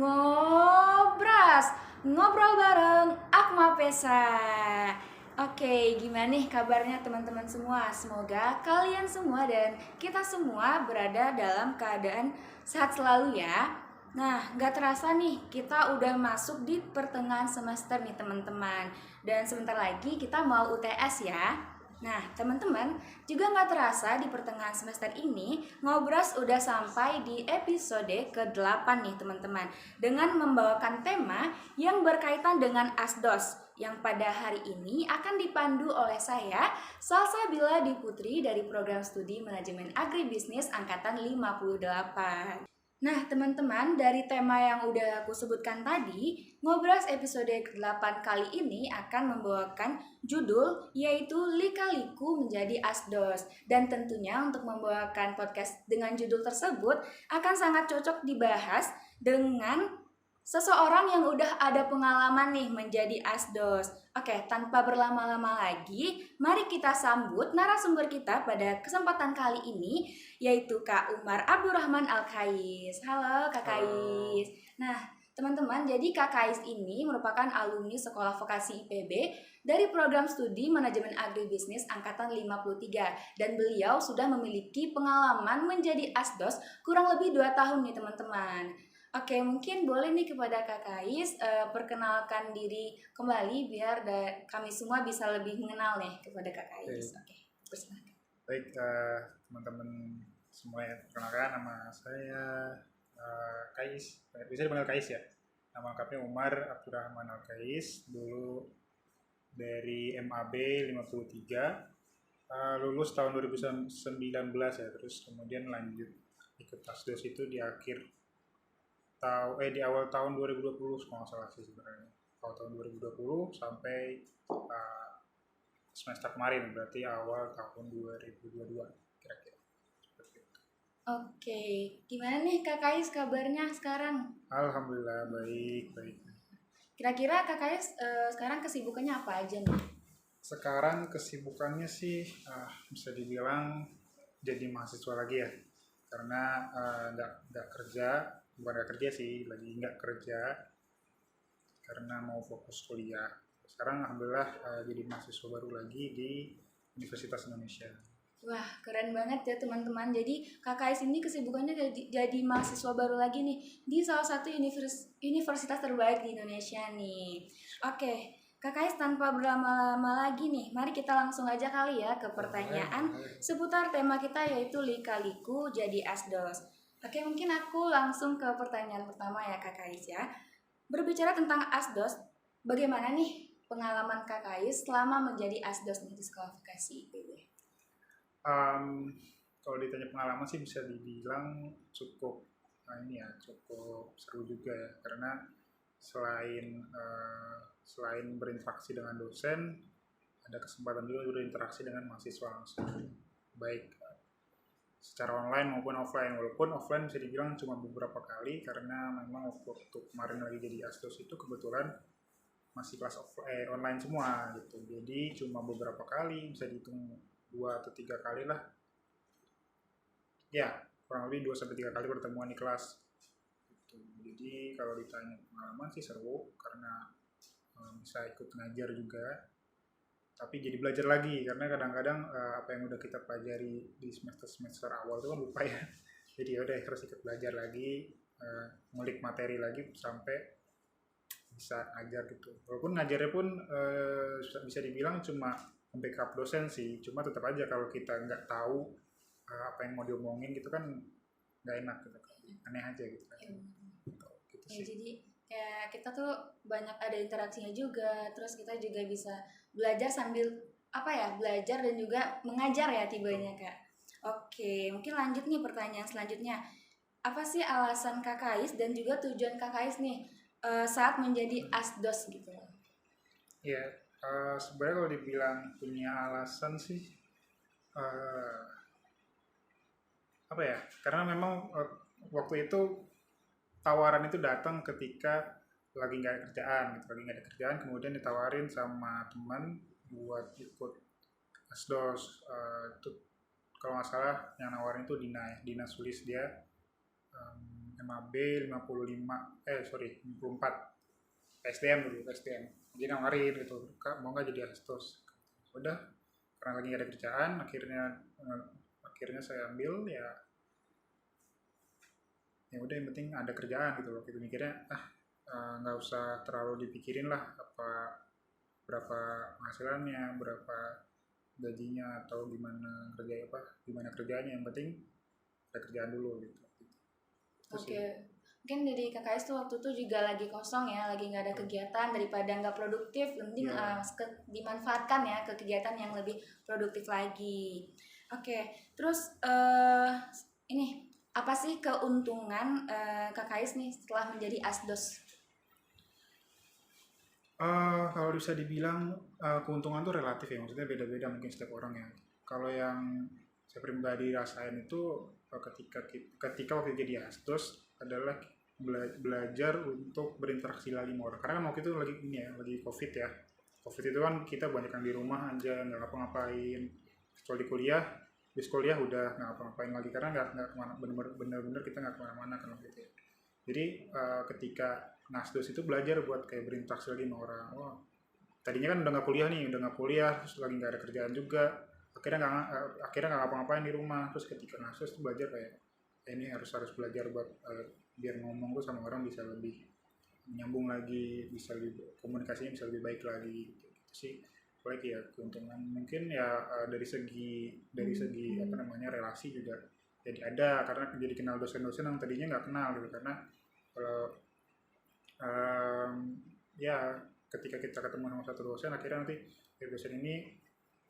Ngobras, ngobrol bareng Akma Pesa. Oke, gimana nih kabarnya teman-teman semua? Semoga kalian semua dan kita semua berada dalam keadaan sehat selalu ya. Nah, nggak terasa nih, kita udah masuk di pertengahan semester nih teman-teman. Dan sebentar lagi kita mau UTS ya. Nah, teman-teman, juga nggak terasa di pertengahan semester ini, Ngobras udah sampai di episode ke-8 nih teman-teman, dengan membawakan tema yang berkaitan dengan ASDOS, yang pada hari ini akan dipandu oleh saya, Salsabila Diputri dari Program Studi Manajemen Agribisnis Angkatan 58. Nah, teman-teman, dari tema yang udah aku sebutkan tadi, Ngobras episode ke-8 kali ini akan membawakan judul yaitu Lika-Liku Menjadi Asdos. Dan tentunya untuk membawakan podcast dengan judul tersebut akan sangat cocok dibahas dengan seseorang yang udah ada pengalaman nih menjadi asdos. Oke, tanpa berlama-lama lagi, mari kita sambut narasumber kita pada kesempatan kali ini, yaitu Kak Umar Abdurrahman Al-Kais. Halo Kak Kais. Nah, teman-teman, jadi Kak Kais ini merupakan alumni Sekolah Vokasi IPB dari Program Studi Manajemen Agribisnis Angkatan 53. Dan beliau sudah memiliki pengalaman menjadi asdos kurang lebih 2 tahun nih teman-teman. Oke, mungkin boleh nih kepada Kak Kais perkenalkan diri kembali biar kami semua bisa lebih mengenal nih kepada Kak Kais. Oke, persilakan. Baik, teman-teman semua ya, perkenalkan nama saya Kais, bisa dipanggil Kais ya. Nama lengkapnya Umar Abdurrahman Al-Kais, dulu dari MAB 53, lulus tahun 2019 ya, terus kemudian lanjut ikut ASDOS itu di awal tahun 2020 kalau nggak salah sih sebenarnya. Awal tahun 2020 sampai semester kemarin, berarti awal tahun 2022 kira-kira. Oke, gimana nih Kak Kais kabarnya sekarang? Alhamdulillah baik. Kira-kira Kak Kais sekarang kesibukannya apa aja nih? Sekarang kesibukannya sih bisa dibilang jadi mahasiswa lagi ya, karena nggak kerja, bukan nggak kerja sih, lagi nggak kerja karena mau fokus kuliah. Sekarang alhamdulillah jadi mahasiswa baru lagi di Universitas Indonesia. Wah, keren banget ya teman-teman. Jadi Kak Kais ini kesibukannya jadi mahasiswa baru lagi nih di salah satu universitas terbaik di Indonesia nih. Oke, Kak Kais tanpa berlama-lama lagi nih, mari kita langsung aja kali ya ke pertanyaan seputar tema kita yaitu Lika-Liku Jadi Asdos. Oke, mungkin aku langsung ke pertanyaan pertama ya Kak Kais ya. Berbicara tentang asdos, bagaimana nih pengalaman Kak Kais selama menjadi asdos nih di Sekolah Vokasi IPB? Kalau ditanya pengalaman sih bisa dibilang cukup cukup seru juga ya, karena selain berinteraksi dengan dosen, ada kesempatan juga berinteraksi dengan mahasiswa langsung, baik secara online maupun offline. Walaupun offline bisa dibilang cuma beberapa kali, karena memang waktu kemarin lagi jadi asdos itu kebetulan masih kelas online semua gitu, jadi cuma beberapa kali, bisa dihitung 2 atau 3 kali lah ya, kurang lebih 2-3 kali pertemuan di kelas gitu. Jadi kalau ditanya pengalaman sih seru, karena bisa ikut ngajar juga, tapi jadi belajar lagi, karena kadang-kadang apa yang udah kita pelajari di semester awal itu kan lupa ya. Jadi udah harus ikut belajar lagi, ngulik materi lagi sampai bisa ngajar gitu. Walaupun ngajarnya pun bisa dibilang cuma backup dosen sih, cuma tetap aja kalau kita nggak tahu apa yang mau diomongin gitu kan nggak enak gitu, aneh aja gitu kan. Gitu Ya, sih. jadi kayak kita tuh banyak ada interaksinya juga, terus kita juga bisa belajar sambil belajar dan juga mengajar ya tibanya Kak. Oke, mungkin lanjut nih pertanyaan selanjutnya. Apa sih alasan Kak Kais dan juga tujuan Kak Kais nih saat menjadi asdos gitu? Ya, sebenarnya kalau dibilang punya alasan sih karena memang waktu itu tawaran itu datang ketika lagi nggak ada kerjaan, kemudian ditawarin sama teman buat ikut asdos. Itu kalau nggak salah yang nawarin itu Dina Sulis, dia MAB 54 SDM dulu, SDM. Jadi nawarin gitu, Kak mau nggak jadi astos? Udah, karena lagi nggak ada kerjaan, akhirnya saya ambil ya. Ya udah, yang penting ada kerjaan gitu loh. Kita mikirnya nggak usah terlalu dipikirin lah apa berapa penghasilannya, berapa gajinya, atau gimana kerjanya, yang penting ada kerjaan dulu gitu. Itu Oke, sih. mungkin dari KKS tuh waktu itu juga lagi kosong ya, lagi nggak ada kegiatan, daripada nggak produktif, mending Iya. dimanfaatkan ya ke kegiatan yang lebih produktif lagi. Oke, terus ini apa sih keuntungan KKS nih setelah menjadi asdos? Kalau bisa dibilang keuntungan tuh relatif ya, maksudnya beda-beda mungkin setiap orang ya. Kalau yang saya pribadi rasain itu ketika waktu jadi asdos adalah belajar untuk berinteraksi lagi sama orang. Karena kan waktu itu lagi ini ya, lagi COVID ya. COVID itu kan kita banyak yang di rumah aja, nggak ngapa-ngapain. Kecuali kuliah, habis kuliah udah nggak ngapa-ngapain lagi karena nggak kemana, bener-bener kita nggak kemana-mana kan waktu itu ya. Jadi ketika Nasdos itu belajar buat kayak berinteraksi lagi sama orang. Oh, tadinya kan udah nggak kuliah nih, terus lagi nggak ada kerjaan juga. Akhirnya nggak ngapa-ngapain di rumah. Terus ketika Nasdos tuh belajar kayak ini harus belajar buat biar ngomong tuh sama orang bisa lebih nyambung lagi, bisa lebih komunikasinya bisa lebih baik lagi. Gitu sih. Apalagi ya keuntungan mungkin ya dari segi apa namanya relasi juga jadi ada, karena jadi kenal dosen-dosen yang tadinya nggak kenal gitu. Karena kalau ya ketika kita ketemu sama satu dosen, akhirnya nanti dari dosen ini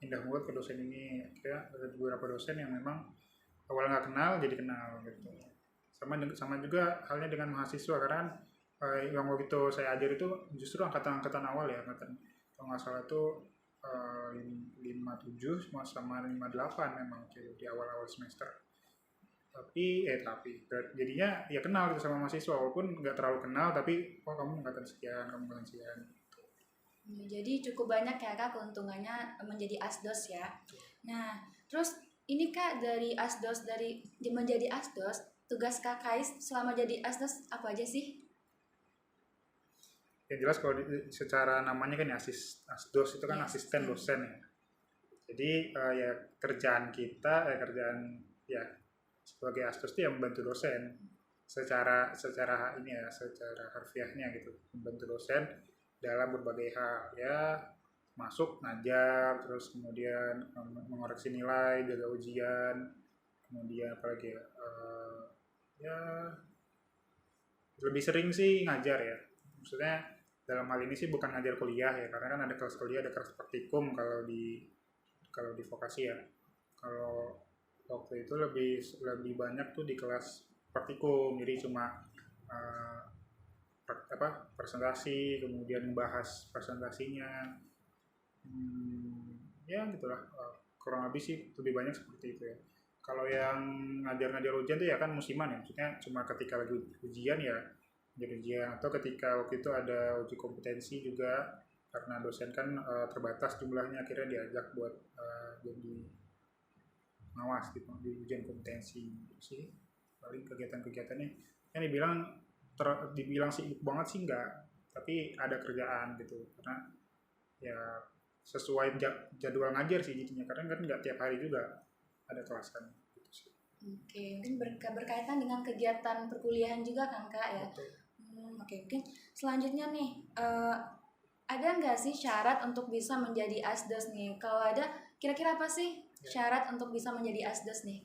pindah mulut ke dosen ini, akhirnya ada beberapa dosen yang memang awalnya nggak kenal jadi kenal gitu. Sama juga halnya dengan mahasiswa, karena kan yang waktu itu saya ajar itu justru angkatan awal ya, kalau nggak salah itu 57 sama 58 memang di awal-awal semester. Tapi jadinya ya kenal gitu sama mahasiswa, walaupun nggak terlalu kenal, tapi kamu angkatan sekian, kamu angkatan sekian. Jadi cukup banyak ya Kak keuntungannya menjadi asdos ya. Nah, terus ini Kak dari menjadi asdos, tugas KKS selama jadi asdos apa aja sih? Yang jelas kalau secara namanya kan ya asdos itu kan Ya, asisten asisten. dosen ya. Jadi ya kerjaan kita kerjaan ya sebagai asdos itu yang membantu dosen secara ini ya, secara harfiahnya gitu, membantu dosen dalam berbagai hal ya, masuk ngajar, terus kemudian mengoreksi nilai, jaga ujian, kemudian apalagi ya, ya lebih sering sih ngajar ya, maksudnya dalam hal ini sih bukan ngajar kuliah ya, karena kan ada kelas kuliah, ada kelas praktikum kalau di vokasi ya. Kalau waktu itu lebih banyak tuh di kelas praktikum, jadi cuma uh, presentasi, kemudian membahas presentasinya, ya gitulah. Kurang lebih sih lebih banyak seperti itu ya. Kalau yang ngajar-ngajar ujian tuh ya kan musiman ya, maksudnya cuma ketika lagi ujian ya jadi ujian, atau ketika waktu itu ada uji kompetensi juga, karena dosen kan terbatas jumlahnya, akhirnya diajak buat jadi ngawas di ujian kompetensi gitu sih. Paling kegiatan-kegiatannya kan dibilang sibuk banget sih enggak, tapi ada kerjaan gitu, karena ya sesuai jadwal ngajar sih jadinya, karena kan nggak tiap hari juga ada kelas kan gitu sih. Oke, mungkin berkaitan dengan kegiatan perkuliahan juga kan Kak ya. Betul. Oke, mungkin selanjutnya nih ada nggak sih syarat untuk bisa menjadi asdos nih? Kalau ada, kira-kira apa sih syarat untuk bisa menjadi asdos nih?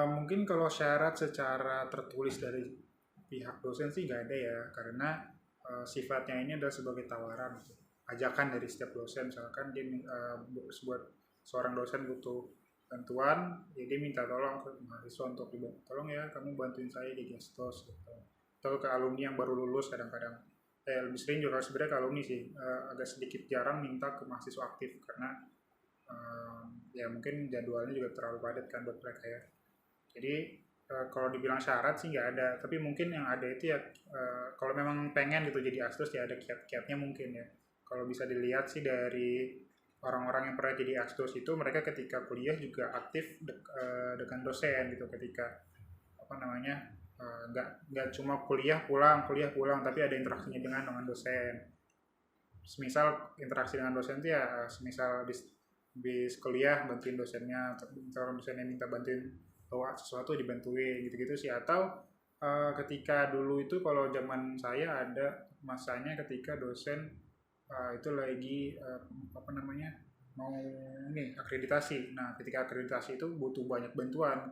Mungkin kalau syarat secara tertulis dari pihak dosen sih nggak ada ya, karena sifatnya ini adalah sebagai tawaran, ajakan dari setiap dosen. Misalkan dia seorang dosen butuh bantuan, ya dia minta tolong ke mahasiswa untuk dibantu, tolong ya kamu bantuin saya jadi asdos gitu. Atau ke alumni yang baru lulus, kadang-kadang lebih sering juga sebenarnya ke alumni sih, agak sedikit jarang minta ke mahasiswa aktif, karena ya mungkin jadwalnya juga terlalu padat kan buat mereka ya. Jadi kalau dibilang syarat sih nggak ada, tapi mungkin yang ada itu ya kalau memang pengen gitu jadi asdos ya ada kiat-kiatnya mungkin ya. Kalau bisa dilihat sih dari orang-orang yang pernah jadi asdos itu, mereka ketika kuliah juga aktif dengan dosen gitu, ketika apa namanya nggak cuma kuliah pulang tapi ada interaksinya dengan dosen. Semisal interaksi dengan dosen itu ya semisal bis kuliah bantuin dosennya, kalau dosennya minta bantuin bawa sesuatu dibantuin gitu-gitu sih. Atau ketika dulu itu kalau zaman saya ada masanya ketika dosen itu lagi apa namanya mau nih akreditasi. Nah ketika akreditasi itu butuh banyak bantuan,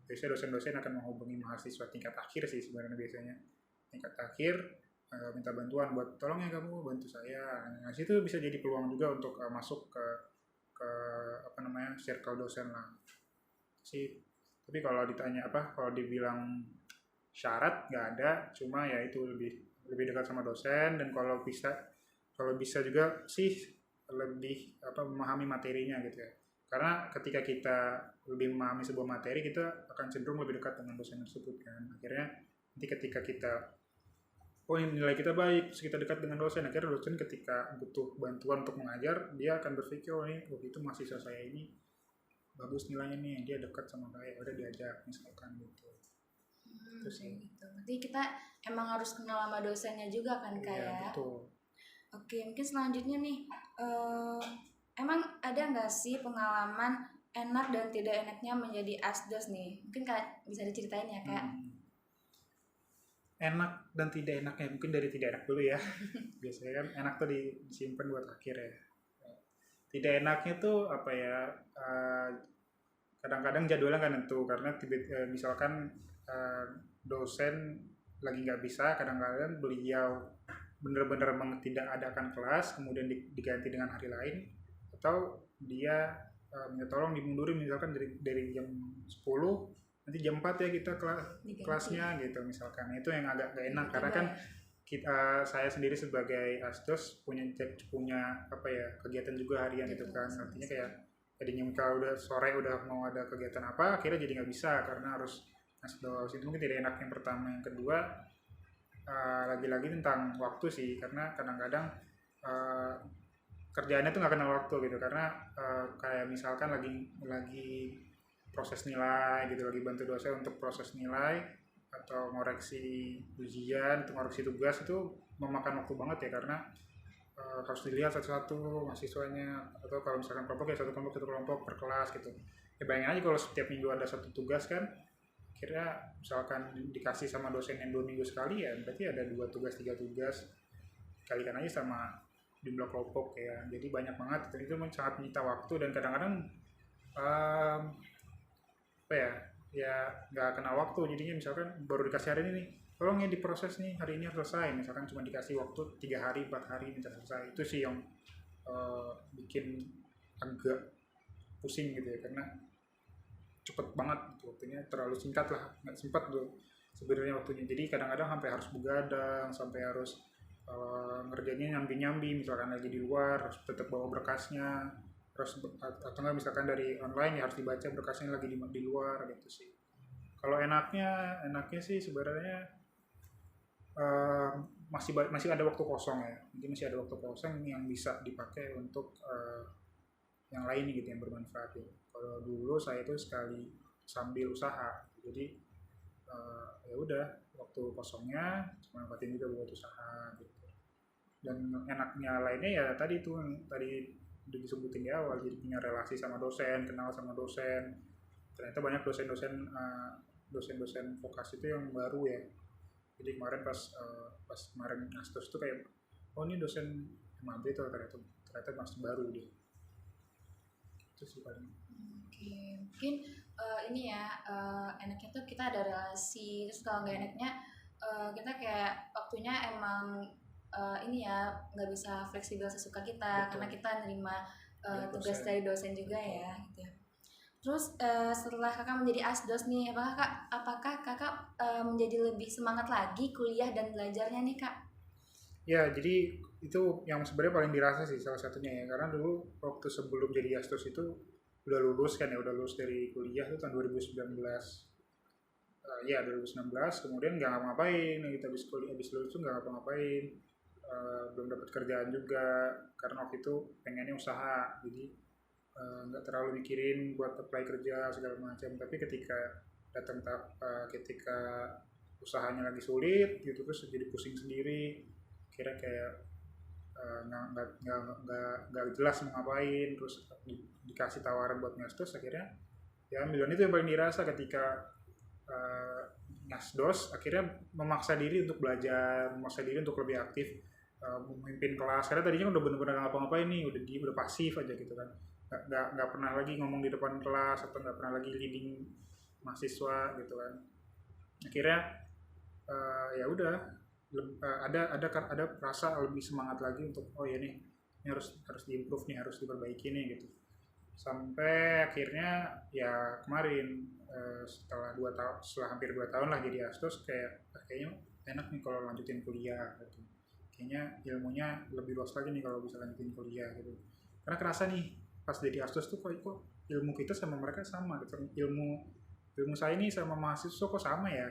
biasanya dosen-dosen akan menghubungi mahasiswa tingkat akhir sih sebenarnya, biasanya tingkat akhir minta bantuan buat tolong ya kamu bantu saya. Nah situ bisa jadi peluang juga untuk masuk ke apa namanya circle dosen lah sih. Tapi kalau ditanya apa, kalau dibilang syarat nggak ada, cuma ya itu lebih lebih dekat sama dosen, dan kalau bisa juga sih lebih apa memahami materinya gitu ya. Karena ketika kita lebih memahami sebuah materi, kita akan cenderung lebih dekat dengan dosen tersebut kan. Akhirnya nanti ketika kita oh ini nilai kita baik, terus kita dekat dengan dosen, akhirnya dosen ketika butuh bantuan untuk mengajar, dia akan berpikir oh ini waktu itu mahasiswa saya ini bagus nilainya nih, dia dekat sama saya, udah diajak misalkan gitu. Itu sih. Gitu. Berarti kita emang harus kenal sama dosennya juga kan Kak Iya ya? betul. Oke, mungkin selanjutnya nih, emang ada nggak sih pengalaman enak dan tidak enaknya menjadi asdos nih? Mungkin Kak bisa diceritain ya Kak? Enak dan tidak enaknya, mungkin dari tidak enak dulu ya. Biasanya kan enak tuh disimpan buat akhir ya. Tidak enaknya tuh apa ya, kadang-kadang jadwalnya nggak nentu karena misalkan dosen lagi nggak bisa, kadang-kadang beliau benar-benar tidak adakan kelas kemudian diganti dengan hari lain, atau dia minta tolong dimundurin misalkan dari jam 10 nanti jam 4 ya kita kelasnya gitu misalkan. Itu yang agak gak enak karena kan saya sendiri sebagai asdos punya apa ya kegiatan juga harian gitu kan. Artinya kayak tadinya kalau udah sore udah mau ada kegiatan apa, akhirnya jadi nggak bisa karena harus asdos. Itu mungkin tidak enak yang pertama. Yang kedua lagi-lagi tentang waktu sih, karena kadang-kadang kerjaannya tuh nggak kenal waktu gitu, karena kayak misalkan lagi proses nilai gitu, lagi bantu dosen untuk proses nilai atau ngoreksi ujian atau ngoreksi tugas, itu memakan waktu banget ya, karena harus dilihat satu-satu mahasiswanya, atau kalau misalkan kelompok ya satu kelompok per kelas gitu. Ya bayangin aja kalau setiap minggu ada satu tugas kan, kira misalkan dikasih sama dosen yang 2 minggu sekali, ya berarti ada 2 tugas 3 tugas, kalikan aja sama jumlah kelompok ya, jadi banyak banget. Itu sangat menyita waktu, dan kadang-kadang apa ya nggak kena waktu, jadinya misalkan baru dikasih hari ini nih, tolong ya diproses nih hari ini harus selesai, misalkan cuma dikasih waktu 3 hari 4 hari minta selesai. Itu sih yang bikin agak pusing gitu ya, karena cepet banget gitu, waktunya terlalu singkat lah, nggak sempat tuh sebenarnya waktunya. Jadi kadang-kadang sampai harus begadang, sampai harus ngerjainnya nyambi-nyambi, misalkan lagi di luar harus tetap bawa berkasnya, terus atau enggak misalkan dari online ya harus dibaca berkasnya lagi di luar gitu sih. Kalau enaknya sih sebenarnya masih ada waktu kosong ya, jadi masih ada waktu kosong yang bisa dipakai untuk yang lain gitu, yang bermanfaat gitu. Kalau dulu saya itu sekali sambil usaha, jadi ya udah waktu kosongnya manfaatin juga buat usaha gitu. Dan enaknya lainnya ya tadi tuh yang tadi udah disebutin di awal, jadi punya relasi sama dosen, kenal sama dosen. Ternyata banyak dosen-dosen vokasi itu yang baru ya. Jadi kemarin pas kemarin astos tuh kayak oh ini dosen MAB tuh, ternyata masih baru dia. Itu sih paling. Oke, mungkin ini ya enaknya tuh kita ada relasi, terus kalau nggak enaknya kita kayak waktunya emang ini ya nggak bisa fleksibel sesuka kita. Betul. Karena kita nerima tugas dari dosen juga ya gitu ya. Terus setelah kakak menjadi asdos nih, apakah kakak menjadi lebih semangat lagi kuliah dan belajarnya nih kak? Ya, jadi itu yang sebenarnya paling dirasa sih salah satunya ya, karena dulu waktu sebelum jadi asdos itu udah lulus kan ya, udah lulus dari kuliah itu tahun 2019. Ya 2019, kemudian nggak ngapa-ngapain, kita habis lulus tuh nggak ngapa-ngapain, belum dapat kerjaan juga, karena waktu itu pengennya usaha, jadi nggak terlalu mikirin buat apply kerja segala macam. Tapi ketika usahanya lagi sulit gitu, terus jadi pusing sendiri, kira kayak nggak jelas mau ngapain, terus dikasih tawaran buat ngastos, akhirnya ya ambil. Itu yang paling dirasa ketika uh, ngasdos, akhirnya memaksa diri untuk belajar, memaksa diri untuk lebih aktif, memimpin kelas, karena tadinya udah bener-bener nggak ngapa-ngapain nih, udah pasif aja gitu kan, nggak pernah lagi ngomong di depan kelas atau nggak pernah lagi leading mahasiswa gitu kan. Akhirnya ya udah, ada rasa lebih semangat lagi untuk oh ya nih, ini harus diimprove nih, harus diperbaiki nih gitu. Sampai akhirnya ya kemarin, setelah hampir 2 tahun lah jadi astos, kayaknya enak nih kalau lanjutin kuliah gitu. Kayaknya ilmunya lebih luas lagi nih kalau bisa lanjutin kuliah gitu. Karena kerasa nih pas jadi astos tuh kok ilmu kita sama mereka sama gitu. Ilmu saya ini sama mahasiswa kok sama ya,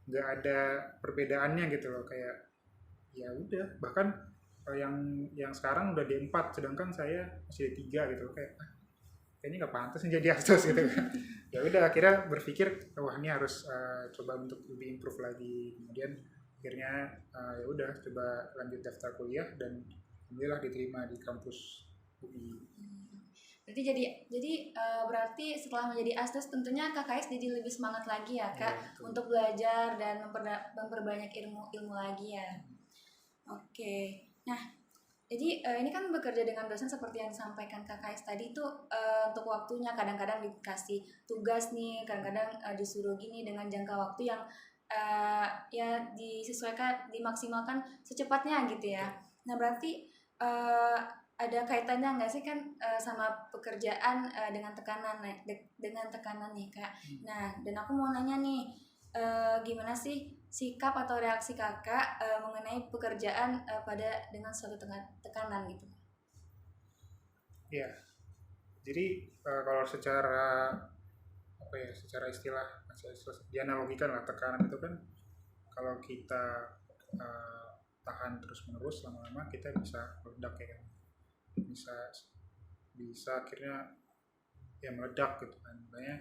nggak ada perbedaannya gitu loh, kayak ya udah. Bahkan yang sekarang udah D4 sedangkan saya masih D3 gitu loh, kayak kayaknya nggak pantas nih jadi astos gitu kan. Ya udah, akhirnya berpikir wah ini harus coba untuk lebih improve lagi. Kemudian akhirnya ya udah coba lanjut daftar kuliah dan alhamdulillah diterima di kampus UI. Berarti setelah menjadi asdos tentunya KKS jadi lebih semangat lagi ya Kak, Ya, untuk belajar dan memperbanyak ilmu lagi ya. Oke. Nah, jadi ini kan bekerja dengan dosen seperti yang disampaikan KKS tadi itu, untuk waktunya kadang-kadang dikasih tugas nih, kadang-kadang disuruh gini dengan jangka waktu yang ya disesuaikan, dimaksimalkan secepatnya gitu ya. Nah, berarti ada kaitannya nggak sih kan sama pekerjaan dengan tekanan nih Kak. Nah, dan aku mau nanya nih, gimana sih sikap atau reaksi kakak mengenai pekerjaan dengan suatu tekanan gitu? ya. Jadi kalau secara apa ya, secara istilah dianalogikan lah, tekanan itu kan kalau kita tahan terus menerus, lama-lama kita bisa meledak ya kan, bisa bisa akhirnya ya meledak gitu kan. Makanya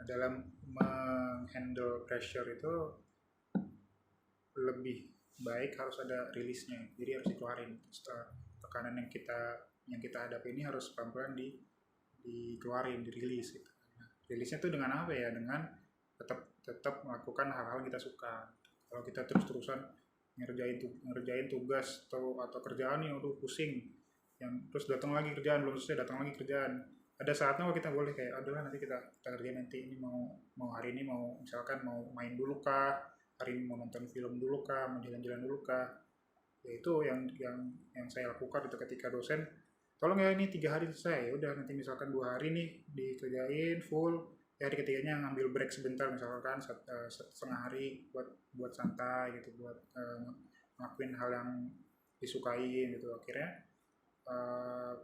dalam menghandle pressure itu lebih baik harus ada rilisnya, jadi harus dikeluarin. Setelah tekanan yang kita hadapi ini harus pelan-pelan dikeluarin, dirilis gitu. Nah, rilisnya tuh dengan apa ya, dengan tetap melakukan hal-hal yang kita suka. Kalau kita terus-terusan ngerjain tugas atau kerjaan yang udah pusing, yang terus datang lagi kerjaan, belum selesai datang lagi kerjaan, ada saatnya kita boleh kayak adalah nanti kita kerjain, nanti ini mau hari ini mau misalkan mau main dulu kah, hari ini mau nonton film dulu kah, mau jalan-jalan dulu kah. Ya itu yang saya lakukan itu ketika dosen tolong ya ini 3 hari selesai, ya udah nanti misalkan 2 hari nih dikerjain full, ya hari ketiganya ngambil break sebentar, misalkan setengah hari buat santai gitu, buat ngelakuin hal yang disukai gitu. Akhirnya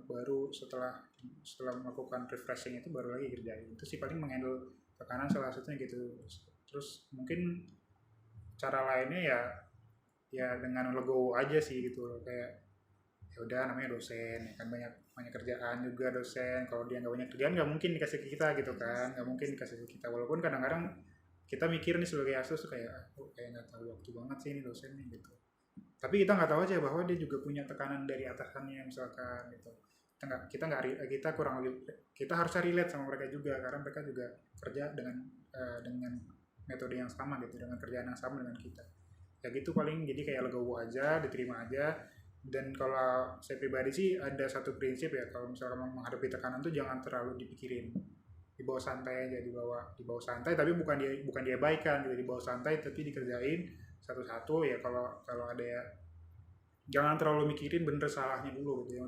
baru setelah melakukan refreshing itu baru lagi kerjain. Itu sih paling menghandle tekanan salah satunya gitu. Terus mungkin cara lainnya ya dengan legowo aja sih gitu loh, kayak ya udah namanya dosen ya kan, banyak kerjaan juga dosen. Kalau dia nggak banyak kerjaan nggak mungkin dikasih ke kita gitu kan, nggak mungkin dikasih ke kita. Walaupun kadang-kadang kita mikir nih sebagai asus kayak kayak nggak tahu waktu banget sih ini dosen nih gitu, tapi kita nggak tahu aja bahwa dia juga punya tekanan dari atasannya misalkan gitu. Kita kurang lebih kita harus relate sama mereka juga, karena mereka juga kerja dengan metode yang sama gitu, dengan kerjaan yang sama dengan kita. Ya gitu paling, jadi kayak legowo aja, diterima aja. Dan kalau saya pribadi sih ada satu prinsip ya, kalau misalnya menghadapi tekanan tuh jangan terlalu dipikirin, dibawa santai aja, dibawa santai, tapi bukan diabaikan gitu, dibawa santai tapi dikerjain satu-satu ya. Kalau ada ya jangan terlalu mikirin bener salahnya dulu gitu ya,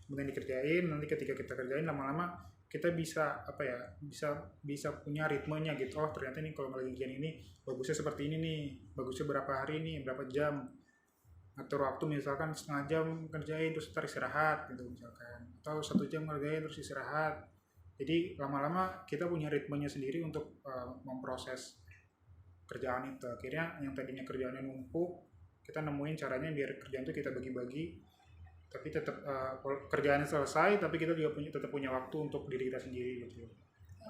kemudian dikerjain. Nanti ketika kita kerjain lama-lama kita bisa apa ya, bisa punya ritmenya gitu. Oh ternyata nih kalau ngerjain ini bagusnya seperti ini nih, bagusnya berapa hari nih, berapa jam, atur waktu misalkan setengah jam kerjain terus ntar istirahat gitu misalkan, atau 1 jam kerjain terus istirahat. Jadi lama-lama kita punya ritmenya sendiri untuk memproses kerjaan itu. Akhirnya yang tadinya kerjaannya numpuk, kita nemuin caranya biar kerjaan itu kita bagi-bagi, tapi tetap kerjaannya selesai, tapi kita juga tetap punya waktu untuk diri kita sendiri gitu.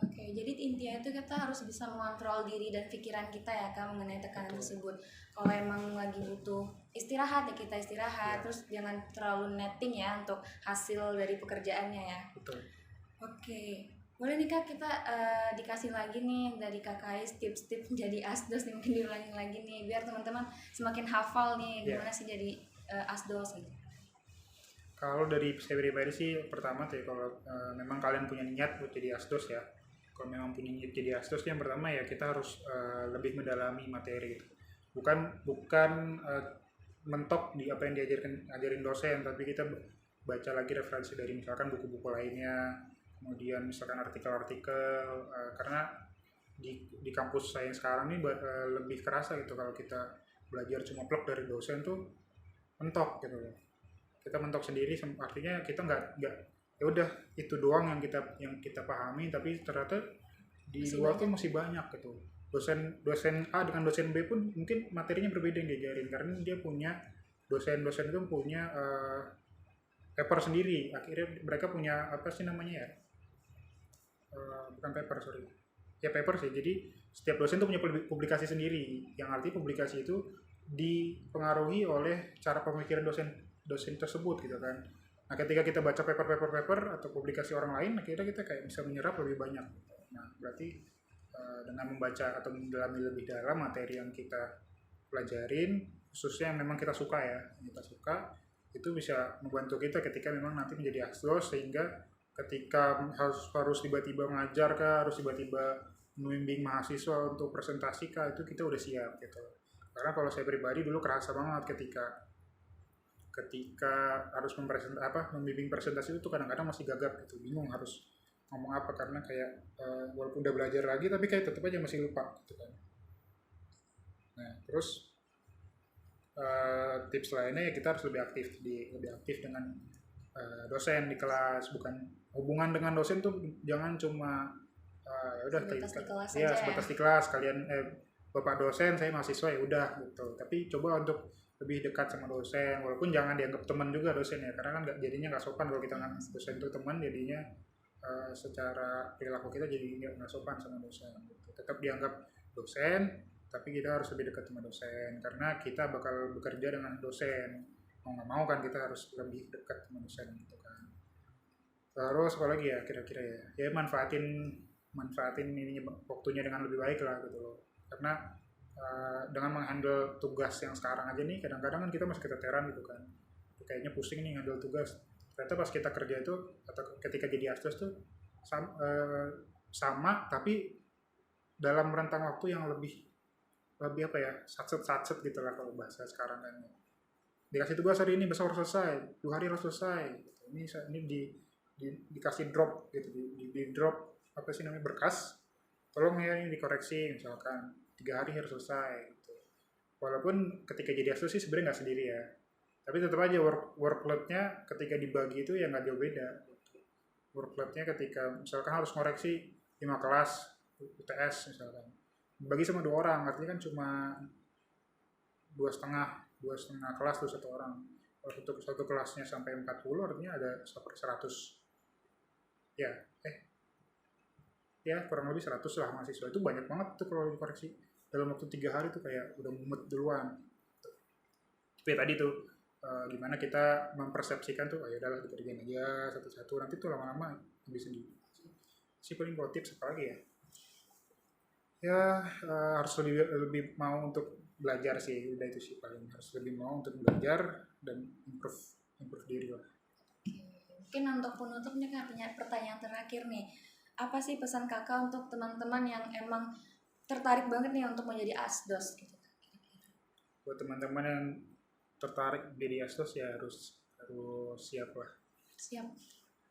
Oke, jadi intinya itu kita harus bisa mengontrol diri dan pikiran kita ya Kak mengenai tekanan Betul. tersebut. Kalau emang lagi butuh istirahat ya kita istirahat, Ya, terus jangan terlalu netting ya untuk hasil dari pekerjaannya ya. betul. Oke, boleh nih Kak kita dikasih lagi nih dari Kak Kais tips-tips menjadi asdos nih, mungkin diulangi lagi nih biar teman-teman semakin hafal nih Ya, gimana sih jadi asdos gitu. kalau dari saya pribadi sih pertama tuh ya, kalau memang kalian punya niat buat jadi asdos ya. Kalau memang punya niat jadi asdos, yang pertama ya kita harus lebih mendalami materi gitu. Bukan bukan mentok di apa yang ajarin dosen, tapi kita baca lagi referensi dari misalkan buku-buku lainnya, kemudian misalkan artikel-artikel, karena di kampus saya yang sekarang ini lebih kerasa gitu kalau kita belajar cuma plek dari dosen tuh mentok gitu loh. Kita mentok sendiri, artinya kita nggak ya udah itu doang yang kita pahami, tapi ternyata di Masih luar tuh banyak. masih banyak gitu. Dosen A dengan dosen B pun mungkin materinya berbeda yang diajarin, karena dia punya dosen-dosen itu punya paper sendiri. Akhirnya mereka punya apa sih namanya ya, bukan paper, sorry, ya paper sih. Jadi setiap dosen tuh punya publikasi sendiri, yang artinya publikasi itu dipengaruhi oleh cara pemikiran dosen dosen tersebut gitu kan. Nah, ketika kita baca paper atau publikasi orang lain, akhirnya kita kayak bisa menyerap lebih banyak. Nah, berarti dengan membaca atau mendalami lebih dalam materi yang kita pelajarin, khususnya yang memang kita suka ya, yang kita suka, itu bisa membantu kita ketika memang nanti menjadi asdos, sehingga ketika harus tiba-tiba ngajar kah, harus tiba-tiba membimbing mahasiswa untuk presentasi kah, itu kita udah siap gitu. Karena kalau saya pribadi dulu kerasa banget ketika ketika harus membimbing presentasi itu kadang-kadang masih gagap gitu, bingung harus ngomong apa, karena kayak walaupun udah belajar lagi tapi kayak tetap aja masih lupa gitu kan. Nah, terus tips lainnya ya kita harus lebih aktif dengan dosen di kelas. Bukan hubungan dengan dosen tuh jangan cuma ya udah Sebatas di kelas ya saja ya. sebatas di kelas, kalian bapak dosen saya mahasiswa ya udah gitu, tapi coba untuk lebih dekat sama dosen, walaupun jangan dianggap teman juga dosen ya, karena kan jadinya nggak sopan kalau kita nggak dosen itu teman, jadinya secara perilaku kita jadi nggak sopan sama dosen gitu. Tetap dianggap dosen, tapi kita harus lebih dekat sama dosen karena kita bakal bekerja dengan dosen, mau nggak mau kan kita harus lebih dekat sama dosen gitu kan. Terus apa lagi ya kira-kira ya manfaatin manfaatin ininya waktunya dengan lebih baik lah gitu loh, karena dengan menghandle tugas yang sekarang aja nih, kadang-kadang kan kita masih keteteran gitu kan, kayaknya pusing nih handle tugas. Ternyata pas kita kerja itu atau ketika jadi asdos tuh sama tapi dalam rentang waktu yang lebih lebih apa ya, satset gitu lah kalau bahasa sekarang kan. Dikasih tugas hari ini besok harus selesai, 2 hari harus selesai gitu. Ini dikasih drop gitu, di drop apa sih namanya, berkas, tolong ya ini dikoreksi misalkan 3 hari harus selesai gitu. Walaupun ketika jadi asus sih sebenarnya nggak sendiri ya, tapi tetap aja workloadnya ketika dibagi itu ya nggak jauh beda gitu. Workloadnya ketika misalkan harus koreksi 5 kelas UTS misalkan, bagi sama 2 orang, artinya kan cuma dua setengah kelas tuh 1 orang. Kalau satu kelasnya sampai 40, artinya ada 100 ya, ya kurang lebih 100 lah mahasiswa. Itu banyak banget tuh kalau dikoreksi dalam waktu 3 hari tuh kayak udah mumet duluan. Tapi tadi tuh gimana kita mempersepsikan tuh, ya udahlah dikerjain aja satu-satu, nanti tuh lama-lama lebih sendiri. Si paling pro tips apa lagi ya? Ya harus lebih lebih mau untuk belajar sih, udah itu sih paling, harus lebih mau untuk belajar dan improve improve diri lah. Mungkin untuk penutupnya Kak punya pertanyaan terakhir nih. Apa sih pesan Kakak untuk teman-teman yang emang tertarik banget nih untuk menjadi asdos gitu? Buat teman-teman yang tertarik jadi asdos ya harus harus siap lah, Siap.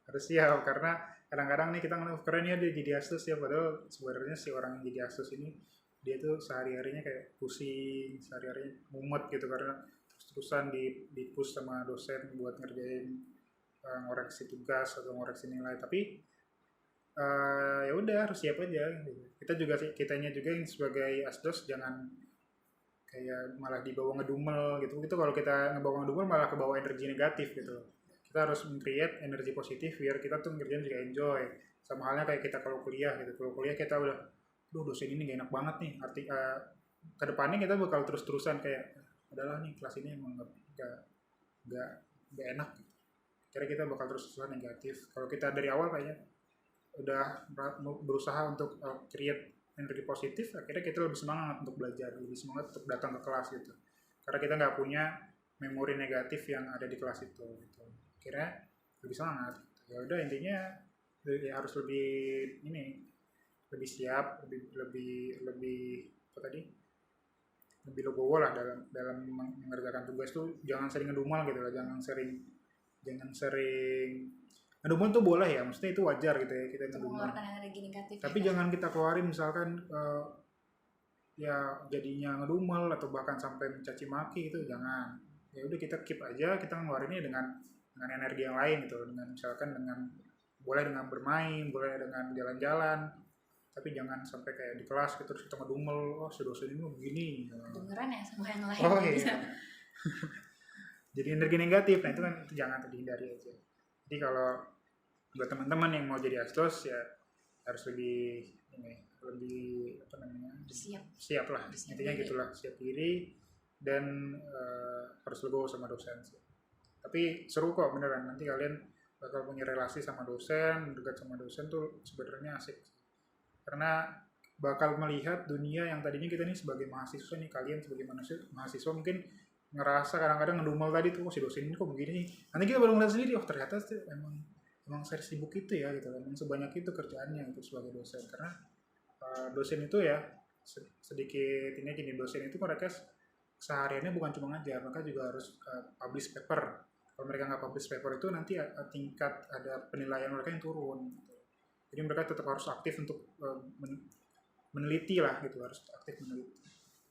harus siap, karena kadang-kadang nih kita ngeliat keren ya dia jadi asdos ya, padahal sebenarnya si orang yang jadi asdos ini dia tuh sehari-harinya kayak pusing, sehari-harinya mumet gitu, karena terus-terusan di push sama dosen buat ngerjain ngoreksi tugas atau ngoreksi nilai. Tapi ya udah harus siap aja gitu. Kita juga sih, kitanya juga yang sebagai asdos jangan kayak malah dibawa ngedumel gitu. Itu kalau kita ngebawa ngedumel malah kebawa energi negatif gitu. Kita harus create energi positif biar kita tuh ngerjain juga enjoy. Sama halnya kayak kita kalau kuliah gitu. Kalau kuliah kita udah, duh dosen ini gak enak banget nih. Kedepannya kita bakal terus-terusan kayak, adalah nih kelas ini emang nggak nggak enak. Kira kita bakal terus-terusan negatif. Kalau kita dari awal kayaknya udah berusaha untuk create energi positif, akhirnya kita lebih semangat untuk belajar, lebih semangat untuk datang ke kelas gitu. Karena kita nggak punya memori negatif yang ada di kelas itu gitu. Akhirnya lebih semangat. Ya udah intinya ya harus lebih ini, lebih siap, lebih apa tadi? Lebih legowo lah dalam mengerjakan tugas tuh. Jangan sering ngedumel gitu lah, jangan sering ngedumel tuh boleh ya, maksudnya itu wajar gitu ya kita ngedumel. Mengeluarkan energi negatif. Tapi jangan kita keluarin misalkan ya jadinya ngedumel atau bahkan sampai mencaci maki itu jangan. Ya udah kita keep aja, kita ngeluarinnya dengan energi yang lain gitu, dengan misalkan boleh dengan bermain, boleh dengan jalan-jalan, tapi jangan sampai kayak di kelas gitu terus kita ngedumel, oh si dosen ini begini. Dengeran ya sama yang lain. Oh iya. Jadi energi negatif, nah itu kan jangan dihindari aja. Jadi kalau buat teman-teman yang mau jadi asdos ya harus lebih apa namanya, siap lah, intinya gitulah, siap diri dan harus legowo sama dosen sih. Tapi seru kok beneran, nanti kalian bakal punya relasi sama dosen, dekat sama dosen tuh sebenarnya asik. Karena bakal melihat dunia yang tadinya kita nih sebagai mahasiswa nih, kalian sebagai mahasiswa mungkin ngerasa kadang-kadang ngedumel tadi tuh, si dosen ini kok begini nih. Nanti kita baru ngeliat sendiri, oh ternyata emang saya sibuk itu ya gitu, emang sebanyak itu kerjaannya untuk sebagai dosen. Karena dosen itu ya sedikit ini gini, dosen itu mereka sehariannya bukan cuma ngajar, mereka juga harus publish paper. Kalau mereka nggak publish paper itu nanti tingkat ada penilaian mereka yang turun. Jadi mereka tetap harus aktif untuk meneliti lah gitu, harus aktif meneliti.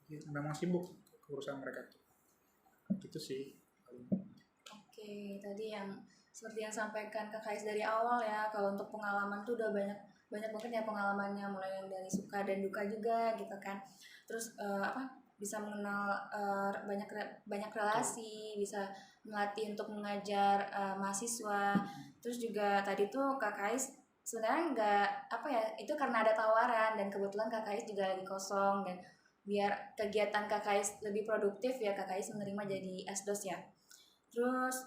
Jadi memang sibuk urusan mereka itu. Gitu sih. Oke, tadi yang seperti yang sampaikan Kak Kais dari awal ya, kalau untuk pengalaman tuh udah banyak banget ya pengalamannya, mulai yang dari suka dan duka juga gitu kan. Terus bisa mengenal banyak relasi, bisa melatih untuk mengajar mahasiswa. Terus juga tadi tuh Kak Kais sebenarnya nggak itu karena ada tawaran dan kebetulan Kak Kais juga lagi kosong, dan biar kegiatan Kak Kais lebih produktif ya Kak Kais menerima jadi asdos ya. Terus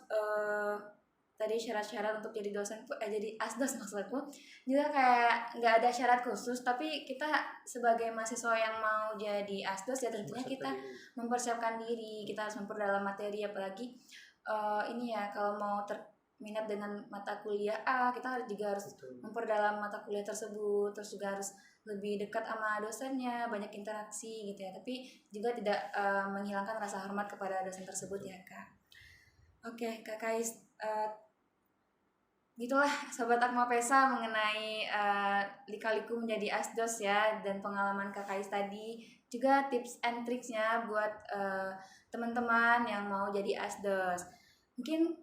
tadi syarat-syarat untuk jadi dosen jadi asdos maksudku juga kayak nggak ada syarat khusus, tapi kita sebagai mahasiswa yang mau jadi asdos ya tentunya kita mempersiapkan diri, kita harus memperdalam materi, apalagi ini ya kalau mau minat dengan mata kuliah kita juga harus memperdalam mata kuliah tersebut, terus juga harus lebih dekat sama dosennya, banyak interaksi gitu ya, tapi juga tidak menghilangkan rasa hormat kepada dosen tersebut ya Kak. Oke, Kak Kais, gitulah Sobat Akma Pesa mengenai lika-liku menjadi asdos ya, dan pengalaman Kak Kais tadi, juga tips and tricksnya buat teman-teman yang mau jadi asdos. Mungkin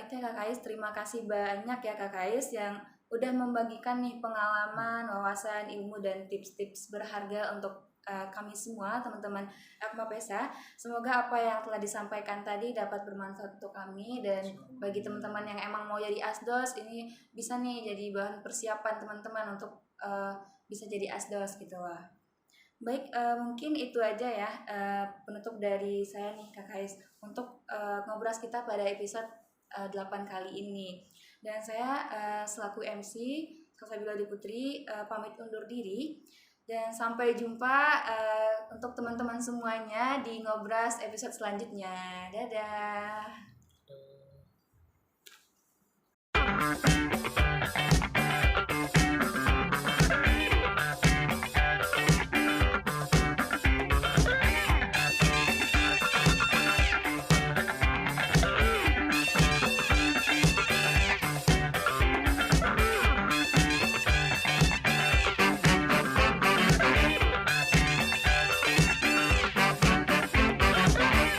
itu ya Kak Kais, terima kasih banyak ya Kak Kais yang udah membagikan nih pengalaman, wawasan, ilmu, dan tips-tips berharga untuk kami semua teman-teman Akma Pesa. Semoga apa yang telah disampaikan tadi dapat bermanfaat untuk kami, dan bagi teman-teman yang emang mau jadi asdos ini bisa nih jadi bahan persiapan teman-teman untuk bisa jadi asdos gitu lah. Baik, mungkin itu aja ya penutup dari saya nih Kak Kais untuk ngobras kita pada episode 8 kali ini. Dan saya selaku MC Kak Fabiola Putri pamit undur diri. Dan sampai jumpa untuk teman-teman semuanya di Ngobras episode selanjutnya. Dadah.